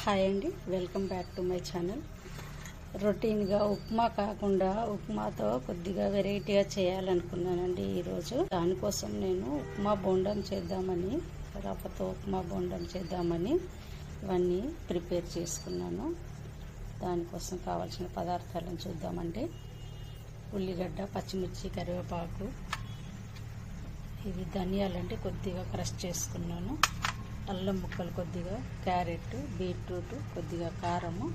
Hi అండి, welcome back to my channel. రొటీన్గా ఉప్మా కాకుండా ఉప్మాతో కొద్దిగా వెరైటీగా చేయాలనుకున్నానండి ఈరోజు. దానికోసం నేను ఉప్మా బోండం చేద్దామని, రవ్వతో ఉప్మా బోండం చేద్దామని ఇవన్నీ ప్రిపేర్ చేసుకున్నాను. దానికోసం కావాల్సిన పదార్థాలను చూద్దామండి. ఉల్లిగడ్డ, పచ్చిమిర్చి, కరివేపాకు, ఇవి ధనియాలంటే కొద్దిగా క్రష్ చేసుకున్నాను. అల్లం ముక్కలు కొద్దిగా, క్యారెట్, బీట్రూట్, కొద్దిగా కారము,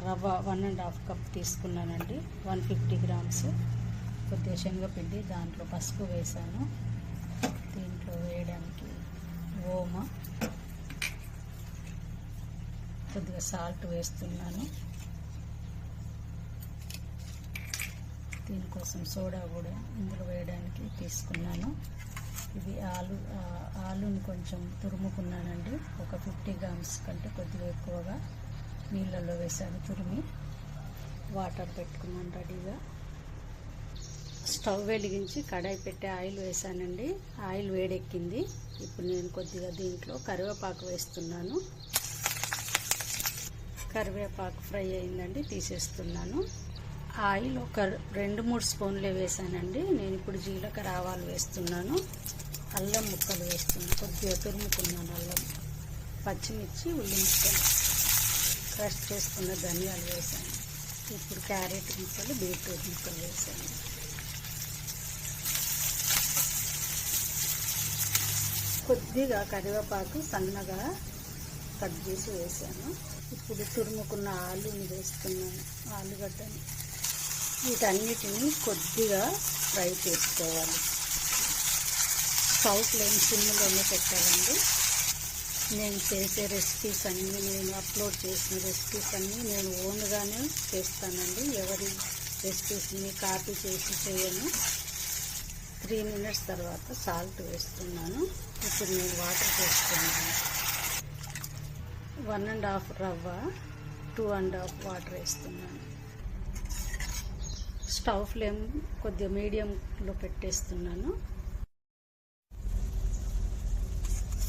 రవ్వ 1.5 కప్ తీసుకున్నానండి, 150 గ్రామ్స్, కొద్దిగా శనగపిండి, దాంట్లో పసుపు వేసాను. దీంట్లో వేయడానికి ఓమ, కొద్దిగా సాల్ట్ వేస్తున్నాను. దీనికోసం సోడా కూడా ఇందులో వేయడానికి తీసుకున్నాను. ఇది ఆలుని కొంచెం తురుముకున్నానండి, ఒక 50 గ్రామ్స్ కంటే కొద్దిగా ఎక్కువగా నీళ్ళల్లో వేసాను తురిమి. వాటర్ పెట్టుకున్నాను రెడీగా. స్టవ్ వెలిగించి కడాయి పెట్టి ఆయిల్ వేసానండి. ఆయిల్ వేడెక్కింది. ఇప్పుడు నేను కొద్దిగా దీంట్లో కరివేపాకు వేస్తున్నాను. కరివేపాకు ఫ్రై అయిందండి, తీసేస్తున్నాను. ఆయిల్ ఒక 2-3 స్పూన్లే వేసానండి. నేను ఇప్పుడు జీలకర్ర, ఆవాలు వేస్తున్నాను. అల్లం ముక్కలు వేస్తున్నాను, కొద్దిగా తురుముకున్నాను అల్లం, పచ్చిమిర్చి, ఉల్లి ముక్కలు, క్రష్ చేసుకున్న ధనియాలు వేసాను. ఇప్పుడు క్యారెట్ ముక్కలు, బీట్రూట్ ముక్కలు వేసాను. కొద్దిగా కరివేపాకు సన్నగా కట్ చేసి వేసాను. ఇప్పుడు తురుముకున్న ఆలుని వేస్తున్నాను, ఆలుగడ్డని. వీటన్నిటిని కొద్దిగా ఫ్రై చేసుకోవాలి. స్టవ్ ఫ్లేమ్ సిమ్లోనే పెట్టాలండి. నేను చేసే రెసిపీస్ అన్నీ, నేను అప్లోడ్ చేసిన రెసిపీస్ అన్నీ నేను ఓన్గానే చేస్తానండి. ఎవరి రెసిపీస్ని కాపీ చేసి చేయను. 3 మినిట్స్ తర్వాత సాల్ట్ వేస్తున్నాను. ఇప్పుడు నేను వాటర్ వేస్తున్నాను. 1.5 రవ్వ, 2.5 వాటర్ వేస్తున్నాను. స్టవ్ ఫ్లేమ్ కొద్దిగా మీడియంలో పెట్టేస్తున్నాను.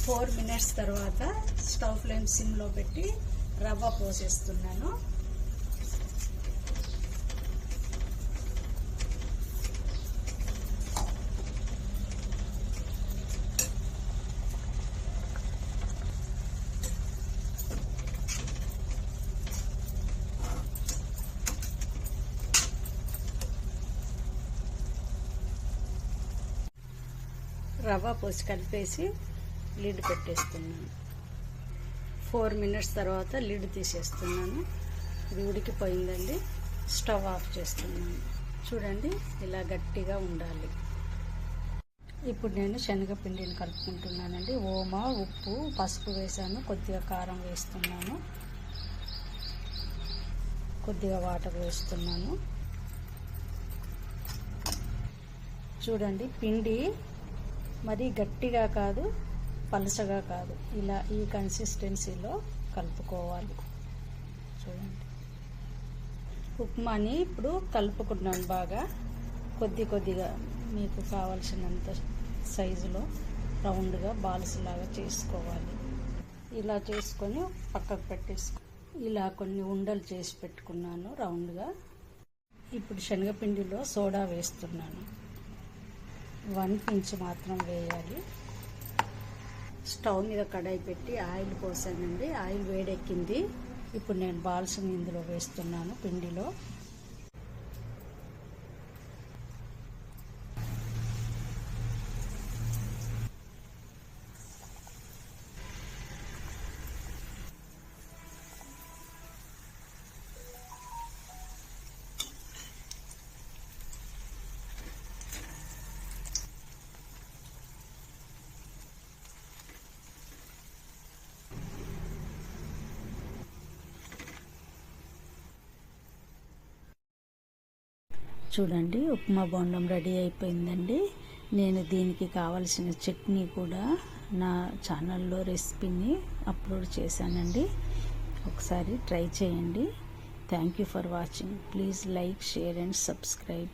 4 మినిట్స్ తర్వాత స్టవ్ ఫ్లేమ్ సిమ్లో పెట్టి రవ్వ పోసేస్తున్నాను. రవ్వ పోసి కలిపేసి లిడ్ పెట్టేస్తున్నాను. 4 మినిట్స్ తర్వాత లిడ్ తీసేస్తున్నాను. ఇది ఉడికిపోయిందండి. స్టవ్ ఆఫ్ చేస్తున్నాను. చూడండి, ఇలా గట్టిగా ఉండాలి. ఇప్పుడు నేను శనగపిండిని కలుపుకుంటున్నానండి. ఓమ, ఉప్పు, పసుపు వేసాను, కొద్దిగా కారం వేస్తున్నాను, కొద్దిగా వాటర్ వేస్తున్నాను. చూడండి, పిండి మరీ గట్టిగా కాదు, పలుచగా కాదు, ఇలా ఈ కన్సిస్టెన్సీలో కలుపుకోవాలి. చూడండి, ఉప్మాని ఇప్పుడు కలుపుకున్నాను బాగా. కొద్దిగా మీకు కావాల్సినంత సైజులో రౌండ్గా బాల్స్ లాగా చేసుకోవాలి. ఇలా చేసుకొని పక్కకు పెట్టేసుకో. ఇలా కొన్ని ఉండలు చేసి పెట్టుకున్నాను రౌండ్గా. ఇప్పుడు శనగపిండిలో సోడా వేస్తున్నాను. 1 pinch మాత్రం వేయాలి. స్టవ్ మీద కడాయి పెట్టి ఆయిల్ పోసానండి. ఆయిల్ వేడెక్కింది. ఇప్పుడు నేను బాల్స్ని ఇందులో వేస్తున్నాను పిండిలో. చూడండి, ఉప్మా బోండం రెడీ అయిపోయిందండి. నేను దీనికి కావలసిన చట్నీ కూడా నా ఛానల్లో రెసిపీని అప్లోడ్ చేశానండి. ఒకసారి ట్రై చేయండి. Thank you for watching. Please like, share and subscribe.